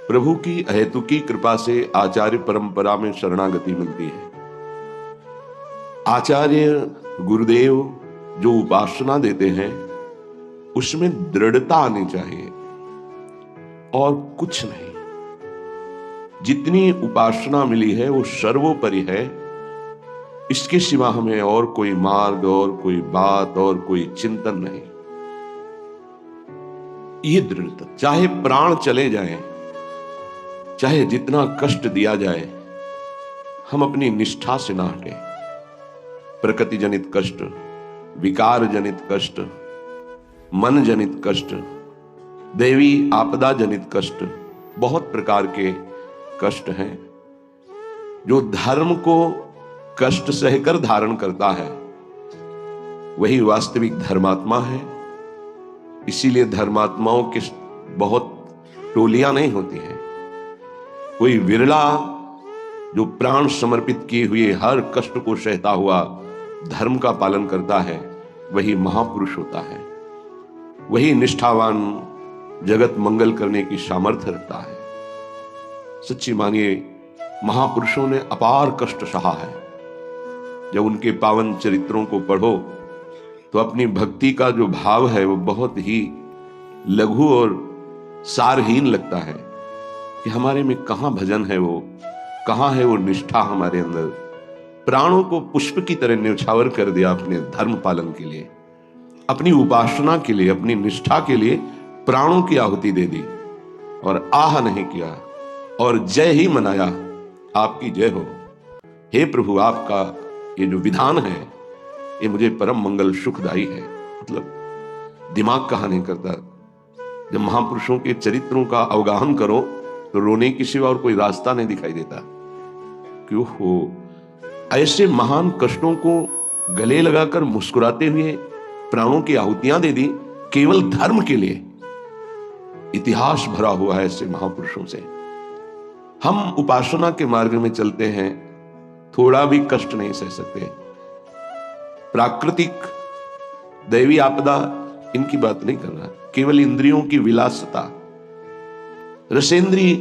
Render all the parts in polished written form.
प्रभु की अहेतुकी कृपा से आचार्य परंपरा में शरणागति मिलती है। आचार्य गुरुदेव जो उपासना देते हैं उसमें दृढ़ता आनी चाहिए और कुछ नहीं। जितनी उपासना मिली है वो सर्वोपरि है। इसके सिवा हमें और कोई मार्ग और कोई बात और कोई चिंतन नहीं। ये दृढ़ता, चाहे प्राण चले जाएं, चाहे जितना कष्ट दिया जाए, हम अपनी निष्ठा से ना हटे। प्रकृति जनित कष्ट, विकार जनित कष्ट, मन जनित कष्ट, दैवी आपदा जनित कष्ट, बहुत प्रकार के कष्ट हैं। जो धर्म को कष्ट सहकर धारण करता है वही वास्तविक धर्मात्मा है। इसीलिए धर्मात्माओं की बहुत टोलियां नहीं होती हैं। कोई विरला जो प्राण समर्पित किए हुए हर कष्ट को सहता हुआ धर्म का पालन करता है वही महापुरुष होता है। वही निष्ठावान जगत मंगल करने की सामर्थ्य रखता है। सच्ची मानिए, महापुरुषों ने अपार कष्ट सहा है। जब उनके पावन चरित्रों को पढ़ो तो अपनी भक्ति का जो भाव है वो बहुत ही लघु और सारहीन लगता है कि हमारे में कहां भजन है, वो कहां है वो निष्ठा हमारे अंदर। प्राणों को पुष्प की तरह न्यौछावर कर दिया अपने धर्म पालन के लिए, अपनी उपासना के लिए, अपनी निष्ठा के लिए प्राणों की आहुति दे दी और आह नहीं किया और जय ही मनाया। आपकी जय हो हे प्रभु, आपका ये जो विधान है ये मुझे परम मंगल सुखदायी है। मतलब दिमाग कहां नहीं करता। जब महापुरुषों के चरित्रों का अवगाहन करो तो रोने की सिवा और कोई रास्ता नहीं दिखाई देता। क्यों हो ऐसे महान कष्टों को गले लगाकर मुस्कुराते हुए प्राणों की आहुतियां दे दी केवल धर्म के लिए। इतिहास भरा हुआ है ऐसे महापुरुषों से। हम उपासना के मार्ग में चलते हैं, थोड़ा भी कष्ट नहीं सह सकते। प्राकृतिक दैवी आपदा इनकी बात नहीं कर रहा, केवल इंद्रियों की विलासता। रसेंद्री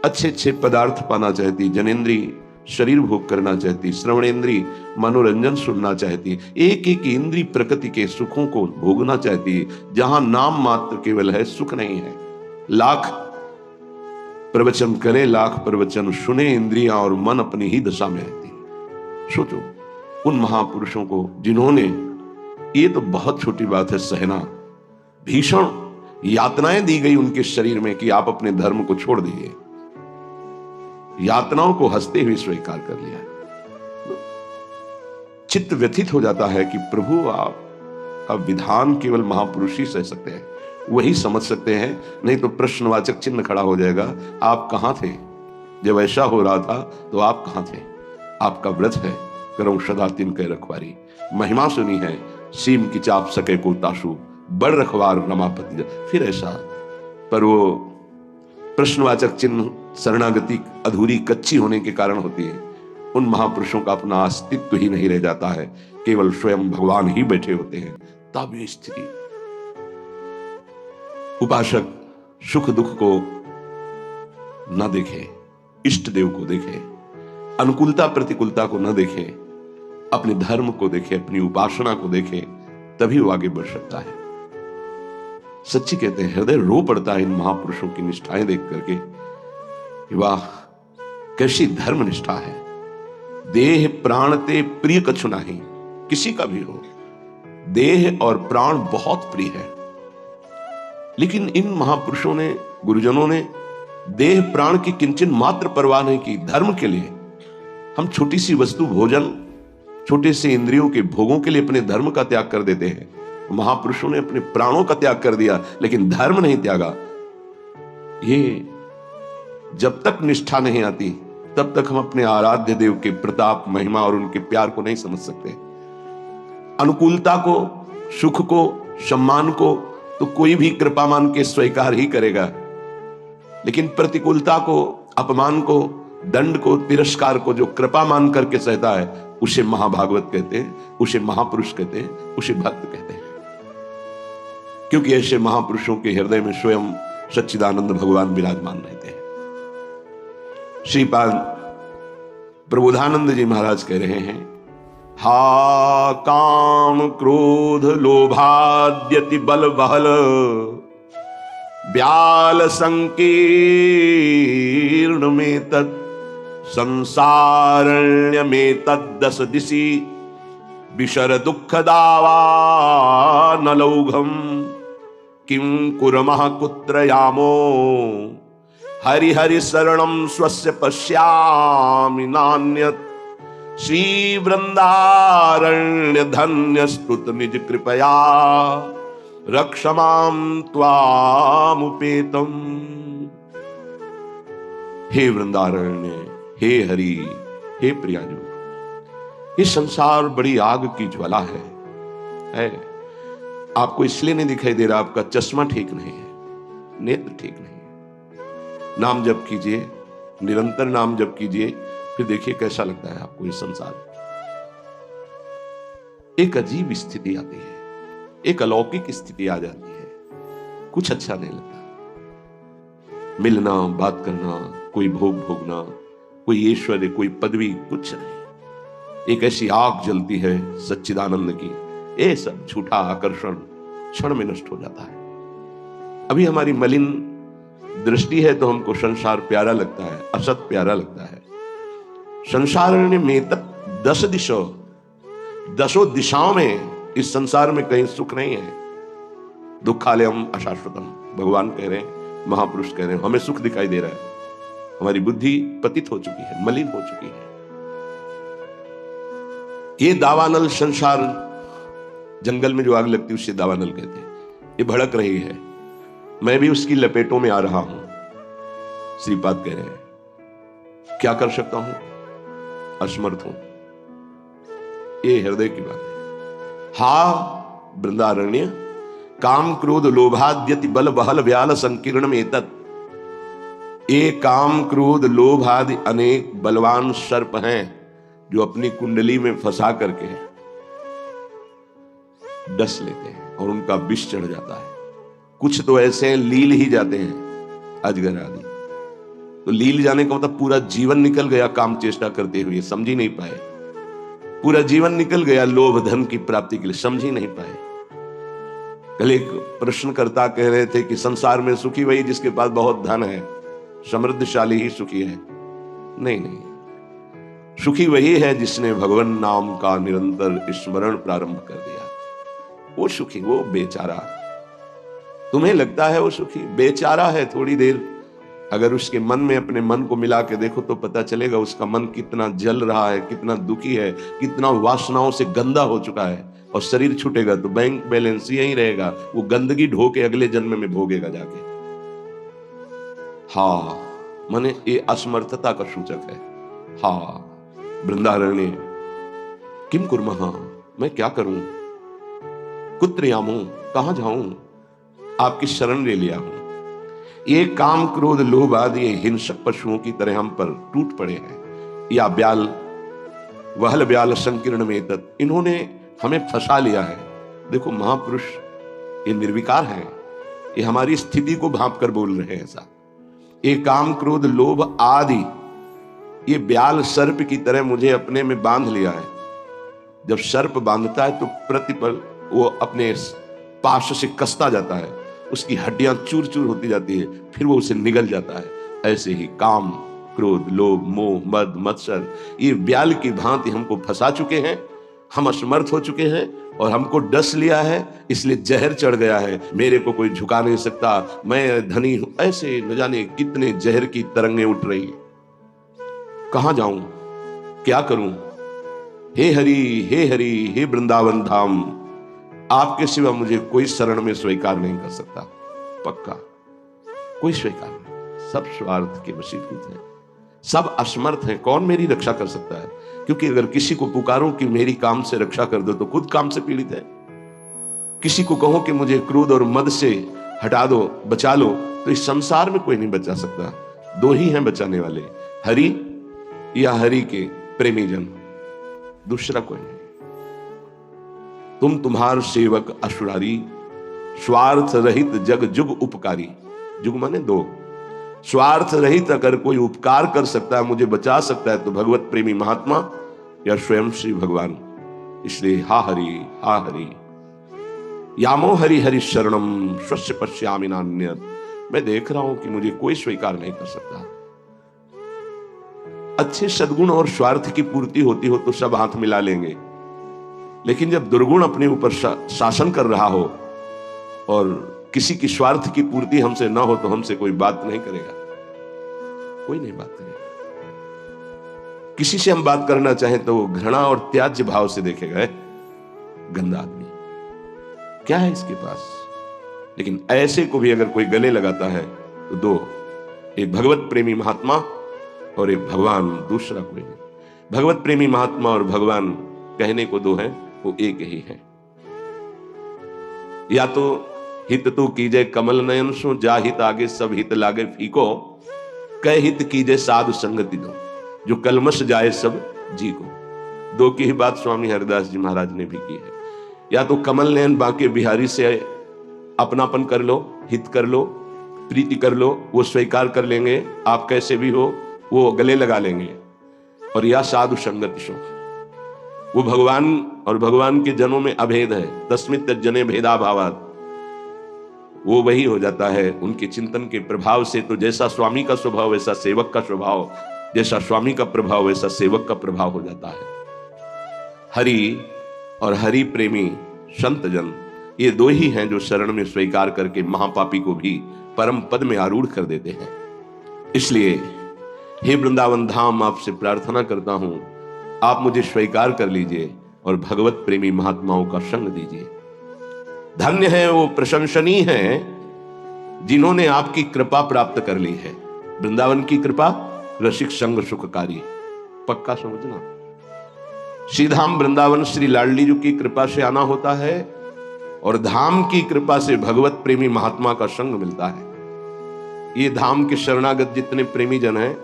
अच्छे अच्छे पदार्थ पाना चाहती, जनेन्द्री शरीर भोग करना चाहती, श्रवणेन्द्री मनोरंजन सुनना चाहती, एक एक इंद्री प्रकृति के सुखों को भोगना चाहती। जहां नाम मात्र केवल है, सुख नहीं है। लाख प्रवचन करे, लाख प्रवचन सुने, इंद्रियां और मन अपनी ही दशा में रहती। सोचो उन महापुरुषों को जिन्होंने, ये तो बहुत छोटी बात है सहना, भीषण यातनाएं दी गई उनके शरीर में कि आप अपने धर्म को छोड़ दीजिए। यातनाओं को हंसते हुए स्वीकार कर लिया। चित्त व्यथित हो जाता है कि प्रभु आप विधान केवल महापुरुष ही सह सकते हैं, वही समझ सकते हैं, नहीं तो प्रश्नवाचक चिन्ह खड़ा हो जाएगा। आप कहां थे जब ऐसा हो रहा था? तो आप कहां थे? आपका व्रत है करो सदा तिन के रखवारी, महिमा सुनी है सीम की चाप सके को ताशु, बड़ रखवार रमापति। फिर ऐसा, पर वो प्रश्नवाचक चिन्ह शरणागति अधूरी कच्ची होने के कारण होती है। उन महापुरुषों का अपना अस्तित्व ही नहीं रह जाता है, केवल स्वयं भगवान ही बैठे होते हैं। तब ये स्थिति, उपासक सुख दुख को न देखे, इष्ट देव को देखे, अनुकूलता प्रतिकूलता को न देखे, अपने धर्म को देखे, अपनी उपासना को देखे, तभी वो आगे बढ़ सकता है। सच्ची कहते हैं, हृदय रो पड़ता है इन महापुरुषों की निष्ठाएं देख करके। वाह कैसी धर्म निष्ठा है। देह प्राण ते प्रिय कछु नहीं, किसी का भी हो, देह और प्राण बहुत प्रिय है। लेकिन इन महापुरुषों ने, गुरुजनों ने देह प्राण की किंचन मात्र परवाह नहीं की धर्म के लिए। हम छोटी सी वस्तु भोजन, छोटे से इंद्रियों के भोगों के लिए अपने धर्म का त्याग कर देते हैं। महापुरुषों ने अपने प्राणों का त्याग कर दिया लेकिन धर्म नहीं त्यागा। ये जब तक निष्ठा नहीं आती तब तक हम अपने आराध्य देव के प्रताप, महिमा और उनके प्यार को नहीं समझ सकते। अनुकूलता को, सुख को, सम्मान को तो कोई भी कृपा मान के स्वीकार ही करेगा, लेकिन प्रतिकूलता को, अपमान को, दंड को, तिरस्कार को जो कृपा मान करके सहता है उसे महाभागवत कहते हैं, उसे महापुरुष कहते हैं, उसे भक्त कहते हैं। क्योंकि ऐसे महापुरुषों के हृदय में स्वयं सच्चिदानंद भगवान विराजमान रहते हैं। श्रीपाद प्रबोधानंद जी महाराज कह रहे हैं, हा काम क्रोध लोभाद्यति बल बहल ब्याल संकीर्ण में तत् संसारण्य में तद्दस दिशि विशर दुख दावा न लौघम किं कुर्मः कुत्र यामो हरि हरि शरणं स्वस्य पश्यामि नान्यत् श्री वृंदारण्य धन्य स्तुत निज कृपया रक्षमां त्वामुपेतम। हे वृंदारण्य, हे हरि, हे प्रियाजू, ये संसार बड़ी आग की ज्वाला है। आपको इसलिए नहीं दिखाई दे रहा, आपका चश्मा ठीक नहीं है, नेत्र ठीक नहीं है। नाम जप कीजिए, निरंतर नाम जप कीजिए, फिर देखिए कैसा लगता है आपको ये संसार। एक अजीब स्थिति आती है, एक अलौकिक स्थिति आ जाती है, कुछ अच्छा नहीं लगता। मिलना, बात करना, कोई भोग भोगना, कोई ऐश्वर्य, कोई पदवी, कुछ नहीं। एक ऐसी आग जलती है सच्चिदानंद की, ये सब झूठा आकर्षण क्षण में नष्ट हो जाता है। अभी हमारी मलिन दृष्टि है तो हमको संसार प्यारा लगता है, असत प्यारा लगता है। संसार में तक दसों दिशाओं में इस संसार में कहीं सुख नहीं है। दुखालयम अशाश्वतम, भगवान कह रहे हैं, महापुरुष कह रहे हैं, हमें सुख दिखाई दे रहा है। हमारी बुद्धि पतित हो चुकी है, मलिन हो चुकी है। ये दावानल संसार, जंगल में जो आग लगती है उससे दावानल कहते हैं, ये भड़क रही है, मैं भी उसकी लपेटों में आ रहा हूं। श्रीपाद कह रहे हैं, क्या कर सकता हूं, असमर्थ हूं। ये हृदय की बात है। हा वृंदारण्य, काम क्रोध लोभाद्यति बल बहल व्याल संकीर्ण में तत्। ये काम क्रोध लोभ आदि अनेक बलवान सर्प हैं जो अपनी कुंडली में फंसा करके डस लेते हैं और उनका विष चढ़ जाता है। कुछ तो ऐसे लील ही जाते हैं, अजगर आदि। तो लील जाने का मतलब पूरा जीवन निकल गया काम चेष्टा करते हुए, समझ ही नहीं पाए। पूरा जीवन निकल गया लोभ धन की प्राप्ति के लिए, समझ ही नहीं पाए। कल एक प्रश्नकर्ता कह रहे थे कि संसार में सुखी वही जिसके पास बहुत धन है, समृद्धशाली ही सुखी है। नहीं नहीं, सुखी वही है जिसने भगवान नाम का निरंतर स्मरण प्रारंभ कर दिया। वो सुखी, वो बेचारा। तुम्हें लगता है वो सुखी, बेचारा है। थोड़ी देर अगर उसके मन में अपने मन को मिला के देखो तो पता चलेगा उसका मन कितना जल रहा है, कितना दुखी है, कितना वासनाओं से गंदा हो चुका है। और शरीर छूटेगा तो बैंक बैलेंस यही रहेगा, वो गंदगी ढो के अगले जन्म में भोगेगा जाके। हाँ, माने ये असमर्थता का सूचक है। हाँ वृंदारण्य, किम कुर्मः, मैं क्या करूं, कुत्र यामो, कहां जाऊं, आपकी शरण ले लिया हूं। ये काम क्रोध लोभ आदि हिंसक पशुओं की तरह हम पर टूट पड़े हैं। या ब्याल वहल ब्याल संकीर्ण में तत्, इन्होंने हमें फंसा लिया है। देखो महापुरुष ये निर्विकार हैं, ये हमारी स्थिति को भांप कर बोल रहे हैं ऐसा। ये काम क्रोध लोभ आदि ये ब्याल सर्प की तरह मुझे अपने में बांध लिया है। जब सर्प बांधता है तो प्रतिपल वो अपने पाश से कसता जाता है, उसकी हड्डियां चूर चूर होती जाती है, फिर वो उसे निगल जाता है। ऐसे ही काम क्रोध लोभ मोह मद मत्सर ये ब्याल की भांति हमको फंसा चुके हैं। हम असमर्थ हो चुके हैं और हमको डस लिया है, इसलिए जहर चढ़ गया है। मेरे को कोई झुका नहीं सकता, मैं धनी हूं, ऐसे न जाने कितने जहर की तरंगें उठ रही हैं। कहां जाऊं, क्या करूं। हे हरि, हे वृंदावन धाम, आपके सिवा मुझे कोई शरण में स्वीकार नहीं कर सकता। पक्का कोई स्वीकार नहीं, सब स्वार्थ के वशीभूत हैं, सब असमर्थ हैं। कौन मेरी रक्षा कर सकता है? क्योंकि अगर किसी को पुकारूं कि मेरी काम से रक्षा कर दो तो खुद काम से पीड़ित है। किसी को कहो कि मुझे क्रोध और मद से हटा दो, बचा लो, तो इस संसार में कोई नहीं बचा सकता। दो ही हैं बचाने वाले, हरि या हरि के प्रेमी जन, दूसरा कोई नहीं। तुम तुम्हार सेवक असुरारी, स्वार्थ रहित जग जुग उपकारी। जुग माने दो, स्वार्थ रहित अगर कोई उपकार कर सकता है, मुझे बचा सकता है, तो भगवत प्रेमी महात्मा या स्वयं श्री भगवान। इसलिए हा हरि यामो हरि हरि शरणम स्वस्य पश्यामि नान्यत्। मैं देख रहा हूं कि मुझे कोई स्वीकार नहीं कर सकता। अच्छे सद्गुण और स्वार्थ की पूर्ति होती हो तो सब हाथ मिला लेंगे, लेकिन जब दुर्गुण अपने ऊपर शासन कर रहा हो और किसी की स्वार्थ की पूर्ति हमसे ना हो, तो हमसे कोई बात नहीं करेगा, कोई नहीं बात करेगा। किसी से हम बात करना चाहें तो वो घृणा और त्याज्य भाव से देखेगा, गंदा आदमी, क्या है इसके पास। लेकिन ऐसे को भी अगर कोई गले लगाता है तो दो, एक भगवत प्रेमी महात्मा और एक भगवान, दूसरा कोई नहीं। भगवत प्रेमी महात्मा और भगवान कहने को दो हैं, वो एक ही है। या तो हित तू कीजे कमल नयन सो, जा हित आगे सब हित लागे फीको, कह हित कीजे साधु संगति दो, जो कलमश जाए सब जी को। दो की ही बात स्वामी हरिदास जी महाराज ने भी की है। या तो कमल नयन बांके बिहारी से अपनापन कर लो, हित कर लो, प्रीति कर लो, वो स्वीकार कर लेंगे, आप कैसे भी हो वो गले लगा लेंगे। और या साधु संगति सो, वो भगवान और भगवान के जनों में अभेद है, तस्मित् जने भेदा भावात्, वो वही हो जाता है उनके चिंतन के प्रभाव से। तो जैसा स्वामी का स्वभाव वैसा सेवक का स्वभाव, जैसा स्वामी का प्रभाव वैसा सेवक का प्रभाव हो जाता है। हरि और हरि प्रेमी संत जन, ये दो ही हैं जो शरण में स्वीकार करके महापापी को भी परम पद में आरूढ़ कर देते हैं। इसलिए हे वृंदावन धाम, आपसे प्रार्थना करता हूं, आप मुझे स्वीकार कर लीजिए और भगवत प्रेमी महात्माओं का संग दीजिए। धन्य है वो, प्रशंसनीय है जिन्होंने आपकी कृपा प्राप्त कर ली है। वृंदावन की कृपा रसिक संग सुखकारी, पक्का समझना। श्रीधाम वृंदावन श्री लाडली जी की कृपा से आना होता है, और धाम की कृपा से भगवत प्रेमी महात्मा का संग मिलता है। ये धाम के शरणागत जितने प्रेमी जन हैं,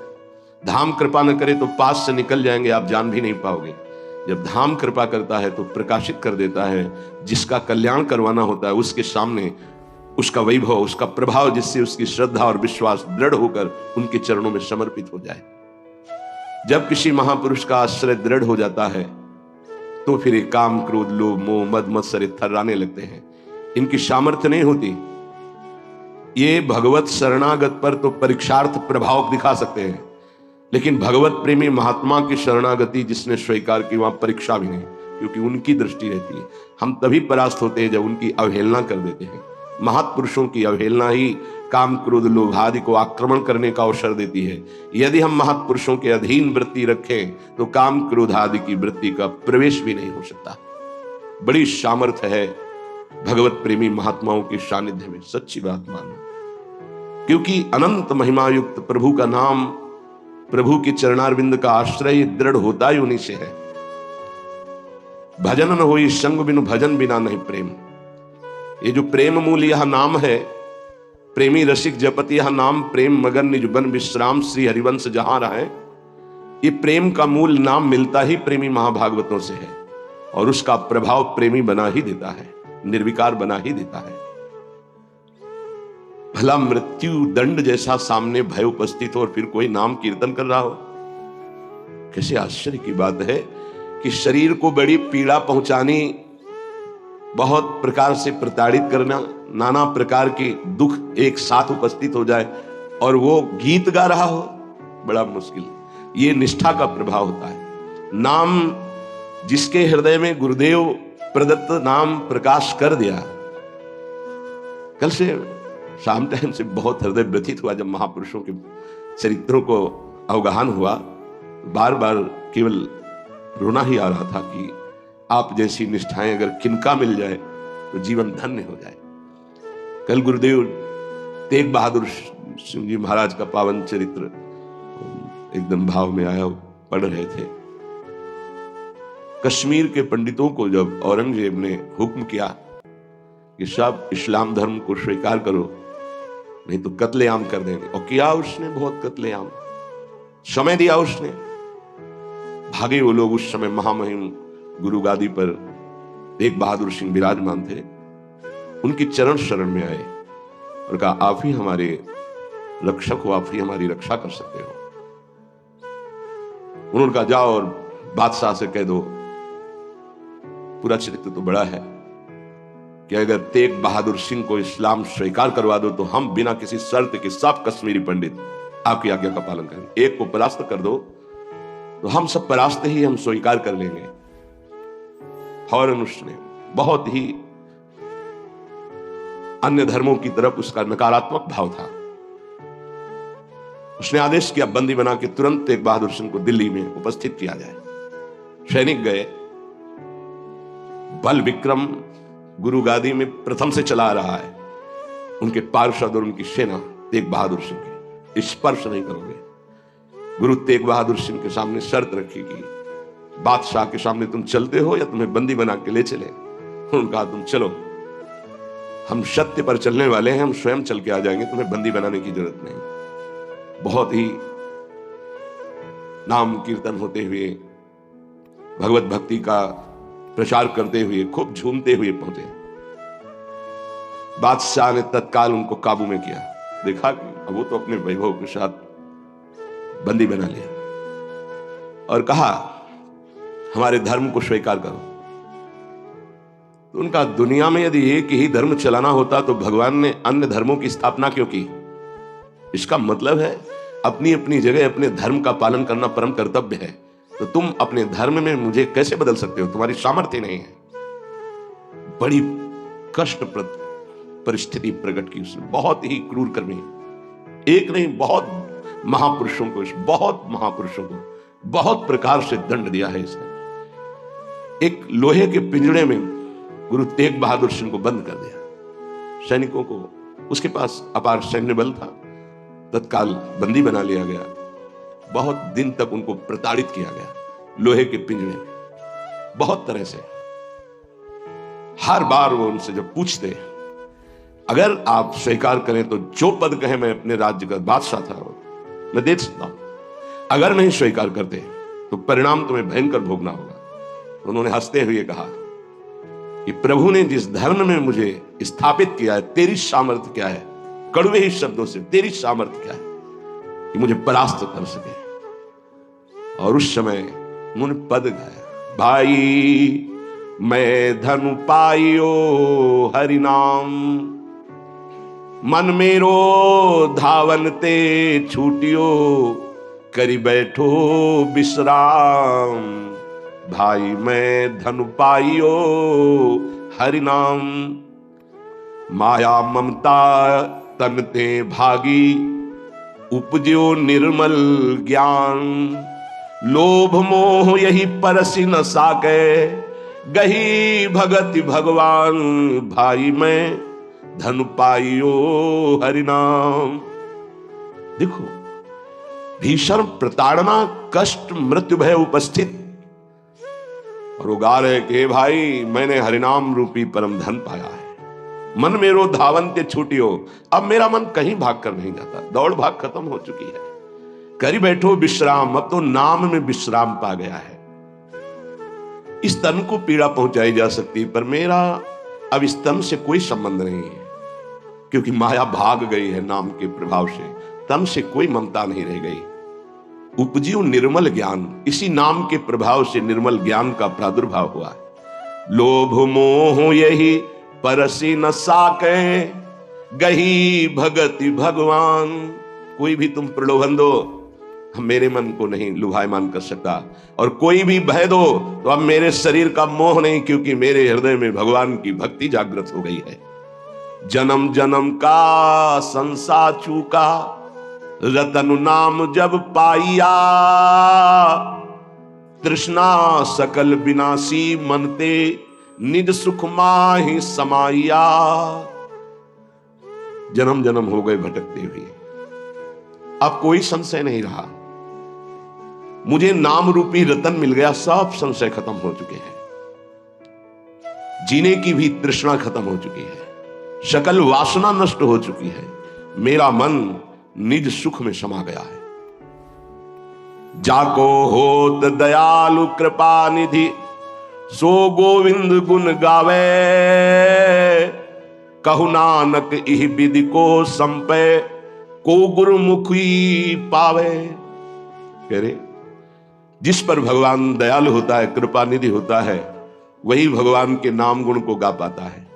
धाम कृपा न करे तो पास से निकल जाएंगे, आप जान भी नहीं पाओगे। जब धाम कृपा करता है तो प्रकाशित कर देता है, जिसका कल्याण करवाना होता है उसके सामने उसका वैभव, उसका प्रभाव, जिससे उसकी श्रद्धा और विश्वास दृढ़ होकर उनके चरणों में समर्पित हो जाए। जब किसी महापुरुष का आश्रय दृढ़ हो जाता है तो फिर एक काम क्रोध लोभ मोह मद मत्सर थर्राने लगते हैं, इनकी सामर्थ्य नहीं होती। ये भगवत शरणागत पर तो परीक्षार्थ प्रभाव दिखा सकते हैं, लेकिन भगवत प्रेमी महात्मा की शरणागति जिसने स्वीकार की, वहां परीक्षा भी नहीं, क्योंकि उनकी दृष्टि रहती है। हम तभी परास्त होते हैं जब उनकी अवहेलना कर देते हैं। महत्पुरुषों की अवहेलना ही काम क्रोध लोभ आदि को आक्रमण करने का अवसर देती है। यदि हम महत्पुरुषों के अधीन वृत्ति रखें तो काम क्रोध आदि की वृत्ति का प्रवेश भी नहीं हो सकता। बड़ी सामर्थ्य है भगवत प्रेमी महात्माओं के सानिध्य में, सच्ची बात मानो। क्योंकि अनंत महिमा युक्त प्रभु का नाम, प्रभु के चरणारविंद का आश्रय दृढ़ होता ही उन्हीं से है। भजन न होई संग बिनु, भजन बिना नहीं प्रेम। ये जो प्रेम मूल यह नाम है, प्रेमी रसिक जपत यह नाम, प्रेम मगन निज बन विश्राम, श्री हरिवंश जहां रहे। ये प्रेम का मूल नाम मिलता ही प्रेमी महाभागवतों से है, और उसका प्रभाव प्रेमी बना ही देता है, निर्विकार बना ही देता है। भला मृत्यु दंड जैसा सामने भय उपस्थित हो और फिर कोई नाम कीर्तन कर रहा हो, कैसे आश्चर्य की बात है कि शरीर को बड़ी पीड़ा पहुंचानी, बहुत प्रकार से प्रताड़ित करना, नाना प्रकार के दुख एक साथ उपस्थित हो जाए और वो गीत गा रहा हो, बड़ा मुश्किल। ये निष्ठा का प्रभाव होता है। नाम जिसके हृदय में गुरुदेव प्रदत्त नाम प्रकाश कर दिया। कल से शाम टाइम से बहुत हृदय व्यथित हुआ जब महापुरुषों के चरित्रों को अवगाहन हुआ। बार बार केवल रोना ही आ रहा था कि आप जैसी निष्ठाएं अगर किनका मिल जाए तो जीवन धन्य हो जाए। कल गुरुदेव तेग बहादुर सिंह जी महाराज का पावन चरित्र एकदम भाव में आया, पढ़ रहे थे। कश्मीर के पंडितों को जब औरंगजेब ने हुक्म किया कि सब इस्लाम धर्म को स्वीकार करो नहीं तो कत्लेआम कर देंगे, और किया उसने, बहुत कत्लेआम समय दिया उसने। भागे वो लोग। उस समय महामहिम गुरु गादी पर तेग बहादुर सिंह विराजमान थे, उनकी चरण शरण में आए और कहा आप ही हमारे रक्षक हो, आप ही हमारी रक्षा कर सकते हो। उन्होंने कहा जाओ और बादशाह से कह दो, पूरा चरित्र तो बड़ा है, कि अगर तेग बहादुर सिंह को इस्लाम स्वीकार करवा दो तो हम बिना किसी शर्त के सब कश्मीरी पंडित आपकी आज्ञा का पालन करेंगे। एक को परास्त कर दो तो हम सब परास्त ही हम स्वीकार कर लेंगे। फौरन उसने बहुत ही अन्य धर्मों की तरफ उसका नकारात्मक भाव था। उसने आदेश किया बंदी बना के तुरंत तेग बहादुर सिंह को दिल्ली में उपस्थित किया जाए। सैनिक गए, बल विक्रम गुरु गादी में प्रथम से चला रहा है, उनके पार्षद और उनकी सेना तेग बहादुर सिंह की स्पर्श नहीं करोगे। गुरु तेग बहादुर सिंह के सामने शर्त रखी कि बादशाह के सामने तुम चलते हो या तुम्हें बंदी बना के ले चले। उन्होंने कहा तुम चलो, हम सत्य पर चलने वाले हैं, हम स्वयं चल के आ जाएंगे, तुम्हें बंदी बनाने की जरूरत नहीं। बहुत ही नाम कीर्तन होते हुए, भगवत भक्ति का प्रचार करते हुए, खूब झूमते हुए पहुंचे। बादशाह ने तत्काल उनको काबू में किया। देखा कि अब वो तो अपने वैभव के साथ बंदी बना लिया और कहा हमारे धर्म को स्वीकार करो। तो उनका दुनिया में यदि एक ही धर्म चलाना होता तो भगवान ने अन्य धर्मों की स्थापना क्यों की? इसका मतलब है अपनी अपनी जगह अपने धर्म का पालन करना परम कर्तव्य है। तो तुम अपने धर्म में मुझे कैसे बदल सकते हो? तुम्हारी सामर्थ्य नहीं है। बड़ी कष्टप्रद परिस्थिति प्रकट की उसने, बहुत ही क्रूर कर्मी, एक नहीं बहुत महापुरुषों को बहुत प्रकार से दंड दिया है इसने। एक लोहे के पिंजड़े में गुरु तेग बहादुर सिंह को बंद कर दिया। सैनिकों को, उसके पास अपार सैन्य बल था, तत्काल बंदी बना लिया गया। बहुत दिन तक उनको प्रताड़ित किया गया लोहे के पिंजड़े में, बहुत तरह से। हर बार वो उनसे जब पूछते, अगर आप स्वीकार करें तो जो पद कहे मैं अपने राज्य का बादशाह था मैं दे सकता हूं, अगर नहीं स्वीकार करते तो परिणाम तुम्हें भयंकर भोगना होगा। उन्होंने हंसते हुए कहा कि प्रभु ने जिस धर्म में मुझे स्थापित किया है, तेरी सामर्थ्य क्या है? कड़वे ही शब्दों से, तेरी सामर्थ्य क्या है कि मुझे परास्त कर सके? और उस समय उन्होंने पद गाया, भाई मैं धनु पाइयो हरि नाम, मन मेरो धावन ते छूटियो, करी बैठो विश्राम। भाई मैं धनु पाइयो हरि नाम, माया ममता तन ते भागी, उपजो निर्मल ज्ञान। लोभ मोह यही परसी न साके, गही भगति भगवान। भाई मैं धनु पाइयो हरि नाम। देखो, भीषण प्रताड़ना, कष्ट, मृत्यु भय उपस्थित, और वो गा रहे कि भाई मैंने हरिनाम रूपी परम धन पाया है। मन मेरो धावन ते छूटियो, अब मेरा मन कहीं भाग कर नहीं जाता, दौड़ भाग खत्म हो चुकी है। करी बैठो विश्राम, अब तो नाम में विश्राम पा गया है। इस तन को पीड़ा पहुंचाई जा सकती, पर मेरा अब इस तन से कोई संबंध नहीं है, क्योंकि माया भाग गई है नाम के प्रभाव से, तन से कोई ममता नहीं रह गई। उपजियो निर्मल ज्ञान, इसी नाम के प्रभाव से निर्मल ज्ञान का प्रादुर्भाव हुआ है। लोभ मोह यही परसी न साके, गही भगति भगवान। कोई भी तुम प्रलोभन दो, मेरे मन को नहीं लुभायमान कर सकता, और कोई भी भय दो तो अब मेरे शरीर का मोह नहीं, क्योंकि मेरे हृदय में भगवान की भक्ति जागृत हो गई है। जन्म जन्म का संसार चूका, रतन नाम जब पाइया। तृष्णा सकल विनाशी, मनते निज सुख माहि समाइया। जन्म जन्म हो गए भटकते हुए, अब कोई संशय नहीं रहा। मुझे नाम रूपी रतन मिल गया, सब संशय खत्म हो चुके हैं। जीने की भी तृष्णा खत्म हो चुकी है, सकल वासना नष्ट हो चुकी है। मेरा मन निज सुख में समा गया है। जाको होत दयालु कृपा निधि, सो गोविंद गुण गावे। कहु नानक इह विधि को संपय, को गुरुमुखी पावे। कह रहे जिस पर भगवान दयालु होता है, कृपा निधि होता है, वही भगवान के नाम गुण को गा पाता है।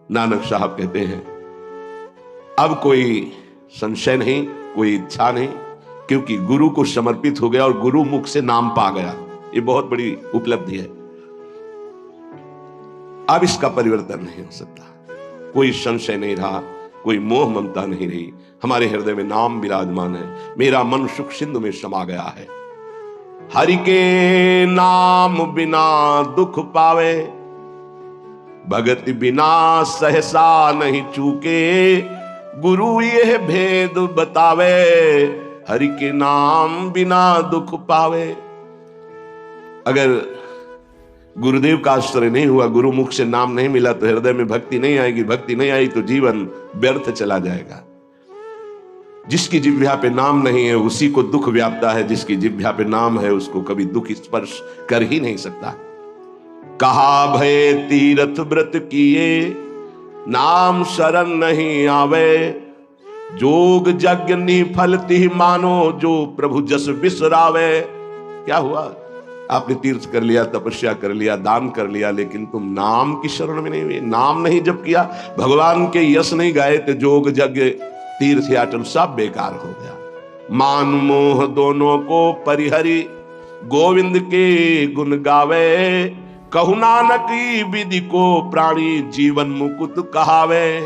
नानक साहब कहते हैं अब कोई संशय नहीं, कोई इच्छा नहीं, क्योंकि गुरु को समर्पित हो गया और गुरु मुख से नाम पा गया। ये बहुत बड़ी उपलब्धि है। अब इसका परिवर्तन नहीं हो सकता, कोई संशय नहीं रहा, कोई मोह ममता नहीं रही। हमारे हृदय में नाम विराजमान है। मेरा मन सुख सिंधु में समा गया है। हरि के नाम बिना दुख पावे, भगति बिना सहसा नहीं चूके, गुरु यह भेद बतावे, हरि के नाम बिना दुख पावे। अगर गुरुदेव का आश्रय नहीं हुआ, गुरु मुख से नाम नहीं मिला, तो हृदय में भक्ति नहीं आएगी। भक्ति नहीं आई तो जीवन व्यर्थ चला जाएगा। जिसकी जिह्वा पे नाम नहीं है उसी को दुख व्यापता है, जिसकी जिह्वा पे नाम है उसको कभी दुख स्पर्श कर ही नहीं सकता। कहा भय तीर्थ व्रत किए, नाम शरण नहीं आवे, जोग यज्ञ निफल तिहि मानो, जो प्रभु जस बिसरावे। क्या हुआ? आपने तीर्थ कर लिया, तपस्या कर लिया, दान कर लिया, लेकिन तुम नाम की शरण में नहीं हुए। नाम नहीं जब किया, भगवान के यश नहीं गाए, तो जोग यज्ञ तीर्थ याटन सब बेकार हो गया। मान मोह दोनों को परिहरी, गोविंद के गुण गावे, कहु नानक विधि को प्राणी, जीवन मुकुट कहावे।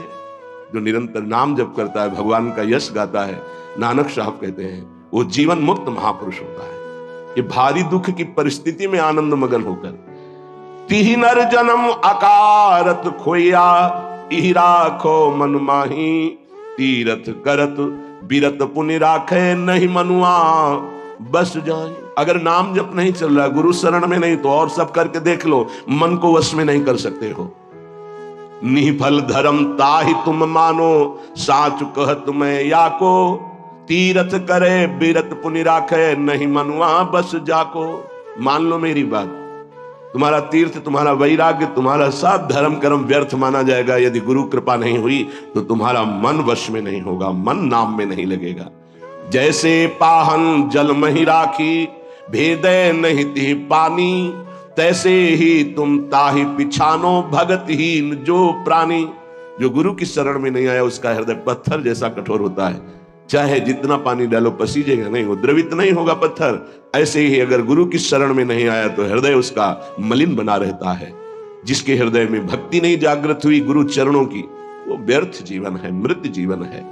जो निरंतर नाम जप करता है, भगवान का यश गाता है, नानक साहब कहते हैं वो जीवन मुक्त महापुरुष होता है। ये भारी दुख की परिस्थिति में आनंद मगन होकर, तिहि नर जन्म अकारत खोया, इहि राखो मन माही, तीरथ करत बिरत पुनि राखे, नहीं मनुआ बस जाए। अगर नाम जप नहीं चल रहा, गुरु शरण में नहीं, तो और सब करके देख लो, मन को वश में नहीं कर सकते हो। निफल धर्म ताहि तुम मानो, साच कहत मैं या को, तीरथ करे बिरत पुनि राखे, नहीं मनुआ बस जाको। मान लो मेरी बात, तुम्हारा तीर्थ, तुम्हारा वैराग्य, तुम्हारा सब धर्म कर्म व्यर्थ माना जाएगा यदि गुरु कृपा नहीं हुई, तो तुम्हारा मन वश में नहीं होगा, मन नाम में नहीं लगेगा। जैसे पाहन जल मही राखी, भेदे नहीं ती पानी, तैसे ही तुम ताहि पिछानो, भगतहीन जो प्राणी। जो गुरु की शरण में नहीं आया उसका हृदय पत्थर जैसा कठोर होता है, चाहे जितना पानी डालो पसीजेगा नहीं, वो द्रवित नहीं होगा पत्थर। ऐसे ही अगर गुरु की शरण में नहीं आया तो हृदय उसका मलिन बना रहता है। जिसके हृदय में भक्ति नहीं जागृत हुई गुरु चरणों की, वो व्यर्थ जीवन है, मृत जीवन है।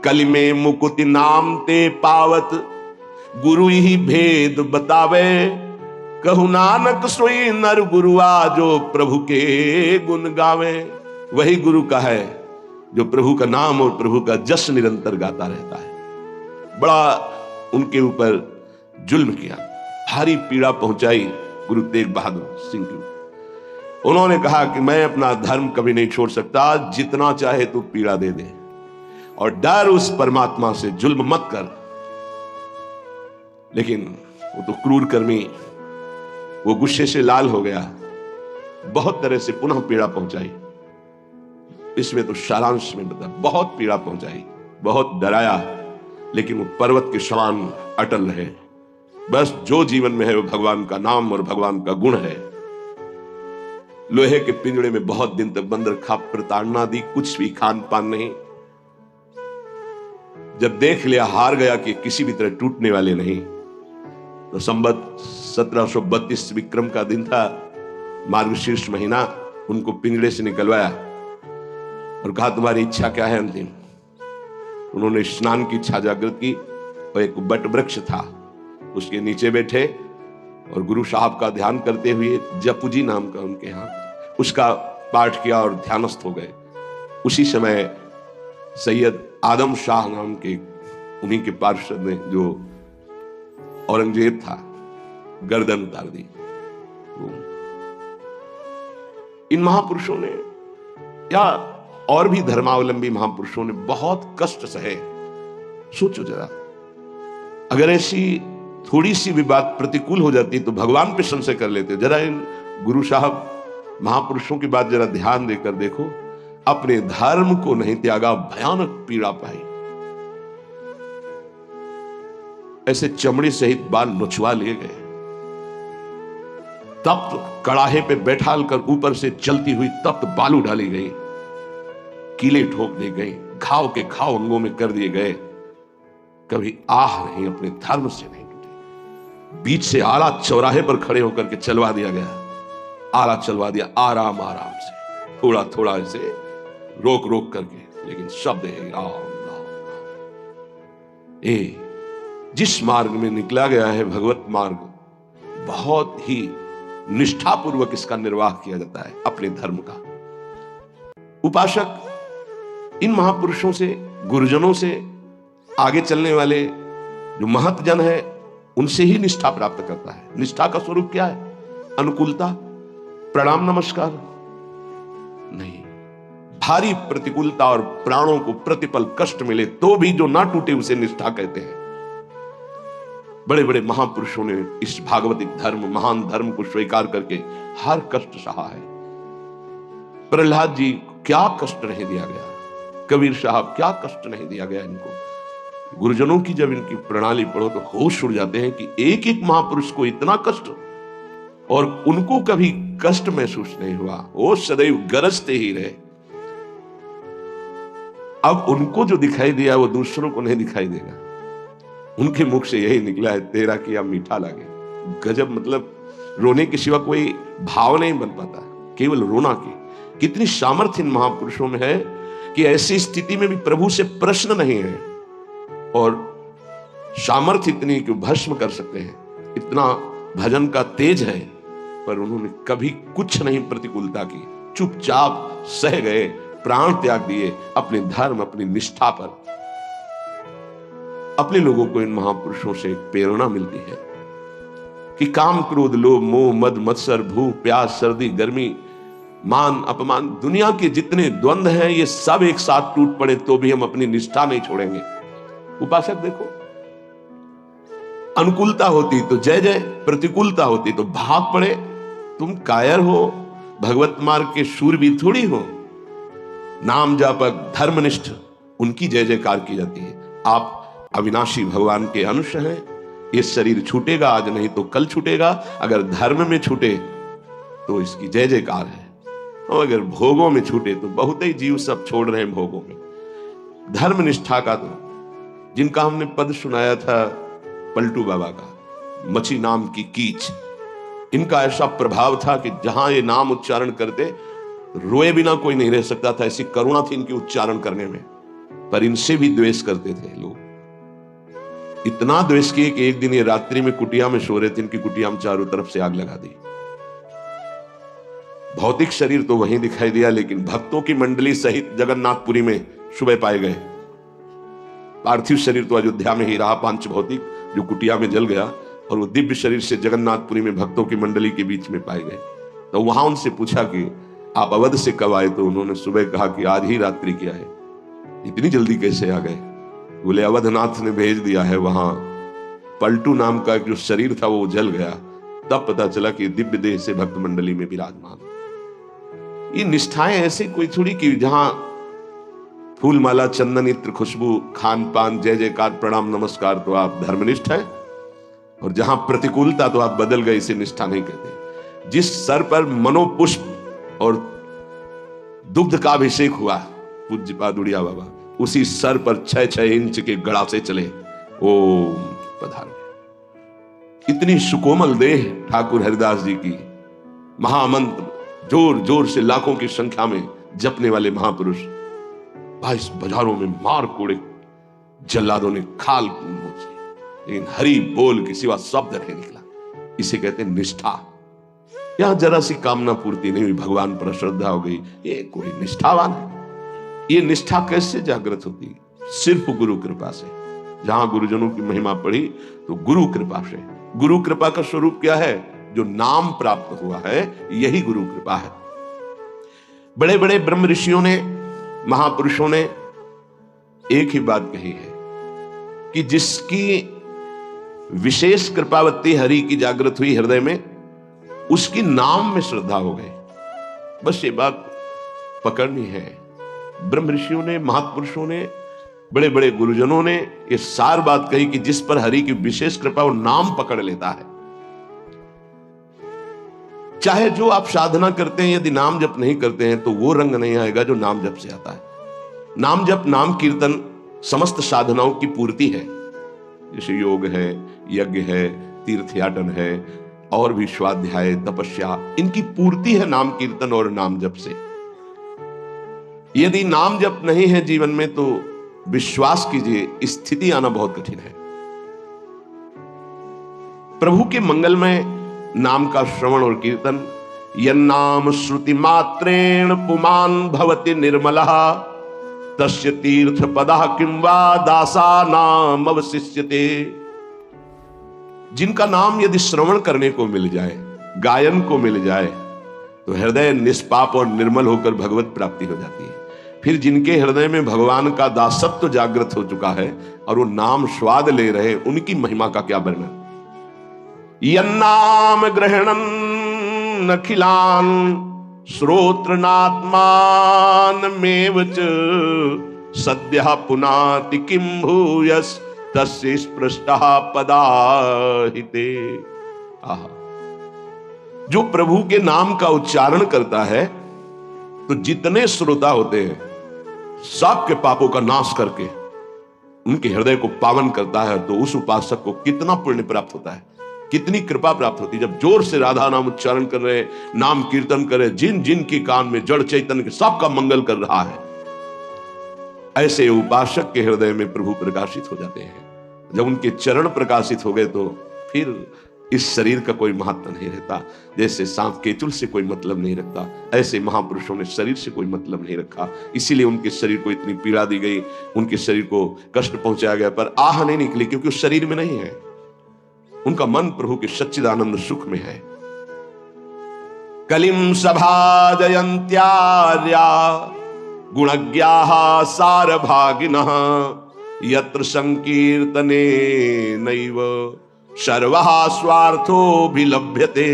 कलि में मुकुति नाम ते पावत, गुरु ही भेद बतावे, कहु नानक सोई नर गुरुआ, जो प्रभु के गुण गावे। वही गुरु का है जो प्रभु का नाम और प्रभु का जस निरंतर गाता रहता है। बड़ा उनके ऊपर जुल्म किया, भारी पीड़ा पहुंचाई गुरु तेग बहादुर सिंह को। उन्होंने कहा कि मैं अपना धर्म कभी नहीं छोड़ सकता, जितना चाहे तू पीड़ा दे दे, और डर उस परमात्मा से, जुल्म मत कर। लेकिन वो तो क्रूर कर्मी, वो गुस्से से लाल हो गया, बहुत तरह से पुनः पीड़ा पहुंचाई। इसमें तो सारांश में बता, बहुत पीड़ा पहुंचाई, बहुत डराया, लेकिन वो पर्वत के समान अटल रहे। बस जो जीवन में है वो भगवान का नाम और भगवान का गुण है। लोहे के पिंजड़े में बहुत दिन तक बंद रखा, प्रताड़ना दी, कुछ भी खान पान नहीं। जब देख लिया हार गया कि किसी भी तरह टूटने वाले नहीं, तो संवत 1732 विक्रम का दिन था, मार्गशीर्ष महीना। उनको पिंजड़े से निकलवाया और कहा तुम्हारी इच्छा क्या है अंतिम। उन्होंने स्नान की इच्छा जागृत की, और एक बट वृक्ष था उसके नीचे बैठे और गुरु साहब का ध्यान करते हुए, जपुजी नाम का उनके यहाँ, उसका पाठ किया और ध्यानस्थ हो गए। उसी समय सैयद आदम शाह नाम के उन्हीं के पार्षद ने, जो औरंगजेब था, गर्दन उतार दी। इन महापुरुषों ने या और भी धर्मावलंबी महापुरुषों ने बहुत कष्ट सहे। सोचो जरा, अगर ऐसी थोड़ी सी भी बात प्रतिकूल हो जाती तो भगवान पे संशय कर लेते। जरा इन गुरु साहब महापुरुषों की बात जरा ध्यान देकर देखो, अपने धर्म को नहीं त्यागा, भयानक पीड़ा पाई। ऐसे चमड़ी सहित बाल नुचवा लिए गए, तप्त कड़ाहे पे बैठाल कर ऊपर से चलती हुई तप्त बालू डाली गई, कीले ठोक दी गई, घाव के घाव अंगों में कर दिए गए। कभी आह नहीं, अपने धर्म से नहीं टूटे। बीच से आला चौराहे पर खड़े होकर के चलवा दिया गया, आला चलवा दिया आराम आराम से, थोड़ा थोड़ा ऐसे रोक रोक करके, लेकिन शब्द है राम राम राम। जिस मार्ग में निकला गया है भगवत मार्ग, बहुत ही निष्ठापूर्वक इसका निर्वाह किया जाता है अपने धर्म का। उपासक इन महापुरुषों से, गुरुजनों से, आगे चलने वाले जो महतजन है, उनसे ही निष्ठा प्राप्त करता है। निष्ठा का स्वरूप क्या है? अनुकूलता, प्रणाम नमस्कार नहीं, भारी प्रतिकूलता और प्राणों को प्रतिपल कष्ट मिले तो भी जो ना टूटे उसे निष्ठा कहते हैं। बड़े बड़े महापुरुषों ने इस भागवतिक धर्म, महान धर्म को स्वीकार करके हर कष्ट सहा है। प्रहलाद जी क्या कष्ट नहीं दिया गया, कबीर साहब क्या कष्ट नहीं दिया गया इनको। गुरुजनों की जब इनकी प्रणाली पढ़ो तो होश उड़ जाते हैं कि एक एक महापुरुष को इतना कष्ट, और उनको कभी कष्ट महसूस नहीं हुआ, वो सदैव गरजते ही रहे। अब उनको जो दिखाई दिया वो दूसरों को नहीं दिखाई देगा। उनके मुख से यही निकला है, तेरा किया मीठा लागे। गजब, मतलब रोने के सिवा कोई भाव नहीं बन पाता, केवल रोना की। कितनी सामर्थ्य इन महापुरुषों में है कि ऐसी स्थिति में भी प्रभु से प्रश्न नहीं है, और सामर्थ्य इतनी कि भस्म कर सकते हैं। इतना भजन का तेज है, पर उन्होंने कभी कुछ नहीं प्रतिकूलता की, चुपचाप सह गए, प्राण त्याग दिए अपने धर्म, अपनी निष्ठा पर। अपने लोगों को इन महापुरुषों से एक प्रेरणा मिलती है कि काम, क्रोध, लोभ, मोह, मद, मत्सर, भूख, प्यास, सर्दी, गर्मी, मान, अपमान, दुनिया के जितने द्वंद्व हैं, ये सब एक साथ टूट पड़े तो भी हम अपनी निष्ठा नहीं छोड़ेंगे। उपासक देखो, अनुकूलता होती तो जय जय, प्रतिकूलता होती तो भाग पड़े। तुम कायर हो, भगवत मार्ग के शूरवीर थोड़ी हो। नाम जापक, धर्मनिष्ठ, उनकी जय जयकार की जाती है। आप अविनाशी भगवान के अंश हैं। ये शरीर छूटेगा आज, नहीं तो कल छूटेगा। अगर धर्म में छूटे तो इसकी जय जयकार है, और अगर भोगों में छूटे तो बहुत ही जीव सब छोड़ रहे हैं भोगों में। धर्म निष्ठा का तो, जिनका हमने पद सुनाया था पलटू बाबा का, मछी नाम की कीच, इनका ऐसा प्रभाव था कि जहां ये नाम उच्चारण करते रोए बिना कोई नहीं रह सकता था, ऐसी करुणा थी इनकी उच्चारण करने में। पर इनसे भी द्वेष करते थे लोग, इतना द्वेष किए कि एक दिन ये रात्रि में कुटिया में सो रहे थे, इनकी कुटिया में चारों तरफ से आग लगा दी। भौतिक शरीर तो वहीं दिखाई दिया, लेकिन भक्तों की मंडली सहित जगन्नाथपुरी में सुबह पाए गए। पार्थिव शरीर तो अयोध्या में ही रहा, पांच भौतिक जो कुटिया में जल गया, और वो दिव्य शरीर से जगन्नाथपुरी में भक्तों की मंडली के बीच में पाए गए। तो वहां उनसे पूछा कि आप अवध से कब आए? तो उन्होंने सुबह कहा कि आज ही रात्रि किया है। इतनी जल्दी कैसे आ गए? बोले अवधनाथ ने भेज दिया है। वहां पलटू नाम का जो शरीर था वो जल गया, तब पता चला कि दिव्य देह से भक्त मंडली में विराजमान। ये निष्ठाएं ऐसे कोई थोड़ी कि जहां फूल माला, चंदन, इत्र, खुशबू, खान पान, जय जयकार, प्रणाम नमस्कार तो आप धर्मनिष्ठ है, और जहां प्रतिकूलता तो आप बदल गए, इसे निष्ठा नहीं कहते। जिस सर पर मनोपुष्प और दुग्ध का अभिषेक हुआ पूज्य पादुड़िया बाबा, उसी सर पर 6-6 इंच के गड़ासे चले, ओम पधार। इतनी सुकोमल देह ठाकुर हरिदास जी की, महामंत्र जोर जोर से लाखों की संख्या में जपने वाले महापुरुष, 22 बाजारों में मार कोड़े जल्लादों ने खाल नोची, लेकिन हरि बोल के सिवा शब्द नहीं निकला। इसे कहते हैं निष्ठा। यहां जरा सी कामना पूर्ति नहीं हुई, भगवान पर श्रद्धा हो गई, ये कोई निष्ठावान है? ये निष्ठा कैसे जागृत होती? सिर्फ गुरु कृपा से। जहां गुरुजनों की महिमा पढ़ी तो गुरु कृपा से। गुरु कृपा का स्वरूप क्या है? जो नाम प्राप्त हुआ है, यही गुरु कृपा है। बड़े बड़े ब्रह्म ऋषियों ने, महापुरुषों ने एक ही बात कही है कि जिसकी विशेष कृपावत्ती हरि की जागृत हुई हृदय में, उसकी नाम में श्रद्धा हो गई। बस ये बात पकड़नी है। ब्रह्म ऋषियों ने, महापुरुषों ने बड़े बड़े गुरुजनों ने ये सार बात कही कि जिस पर हरि की विशेष कृपा वो नाम पकड़ लेता है। चाहे जो आप साधना करते हैं, यदि नाम जप नहीं करते हैं तो वो रंग नहीं आएगा जो नाम जप से आता है। नाम जप, नाम कीर्तन समस्त साधनाओं की पूर्ति है। जैसे योग है, यज्ञ है, तीर्थयाटन है और भी स्वाध्याय, तपस्या, इनकी पूर्ति है नाम कीर्तन और नाम जप से। यदि नाम जप नहीं है जीवन में तो विश्वास कीजिए स्थिति आना बहुत कठिन है। प्रभु के मंगलमय नाम का श्रवण और कीर्तन, यन्नाम श्रुति मात्रेण पुमान भवति निर्मलः तस्य तीर्थ पदः किं वा दासा नाम अवशिष्यते। जिनका नाम यदि श्रवण करने को मिल जाए, गायन को मिल जाए, तो हृदय निष्पाप और निर्मल होकर भगवत प्राप्ति हो जाती है। फिर जिनके हृदय में भगवान का दासत्व जागृत हो चुका है और वो नाम स्वाद ले रहे, उनकी महिमा का क्या वर्णन। यन्नाम ग्रहणन अखिलान श्रोत्रनात्मानमेव च सद्यः पुनाति किं भूयस् तस्य स्पृष्टः पदाहिते। जो प्रभु के नाम का उच्चारण करता है तो जितने श्रोता होते हैं सबके पापों का नाश करके उनके हृदय को पावन करता है। तो उस उपासक को कितना पुण्य प्राप्त होता है, कितनी कृपा प्राप्त होती है। जब जोर से राधा नाम उच्चारण कर रहे, नाम कीर्तन कर रहे, जिन जिन के कान में जड़ चैतन्य के सबका मंगल कर रहा है, ऐसे उपासक के हृदय में प्रभु प्रकाशित हो जाते हैं। जब उनके चरण प्रकाशित हो गए तो फिर इस शरीर का कोई महत्व नहीं रहता। जैसे सांप केतुल से कोई मतलब नहीं रखता, ऐसे महापुरुषों ने शरीर से कोई मतलब नहीं रखा। इसीलिए उनके शरीर को इतनी पीड़ा दी गई, उनके शरीर को कष्ट पहुंचाया गया, पर आह नहीं निकली, क्योंकि उस शरीर में नहीं है। उनका मन प्रभु के सच्चिदानंद सुख में है। कलिम सभाजयन्त्यार्या गुणज्ञाः सारभागिनः यत्र संकीर्तने नैव सर्वः स्वार्थोऽभिलभ्यते।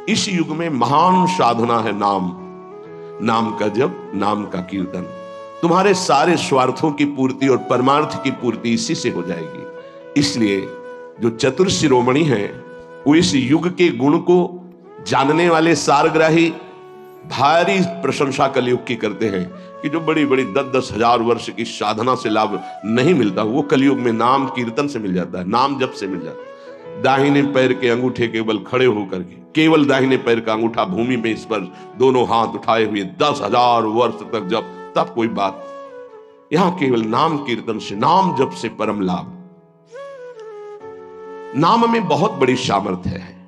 इस युग में महान साधना है नाम, नाम का जप, नाम का कीर्तन। तुम्हारे सारे स्वार्थों की पूर्ति और परमार्थ की पूर्ति इसी से हो जाएगी। इसलिए जो चतुर शिरोमणि हैं वो इस युग के गुण को जानने वाले सारग्राही भारी प्रशंसा कलयुग की करते हैं कि जो बड़ी बड़ी 10-10 हजार वर्ष की साधना से लाभ नहीं मिलता, वो कलयुग में नाम कीर्तन से मिल जाता है, नाम जप से मिल जाता है। दाहिने पैर के अंगूठे केवल खड़े होकर के, केवल दाहिने पैर का अंगूठा भूमि में इस पर दोनों हाथ उठाए हुए 10,000 वर्ष तक जब, तब कोई बात। यहां केवल नाम कीर्तन से, नाम जप से परम लाभ। नाम में बहुत बड़ी सामर्थ्य है।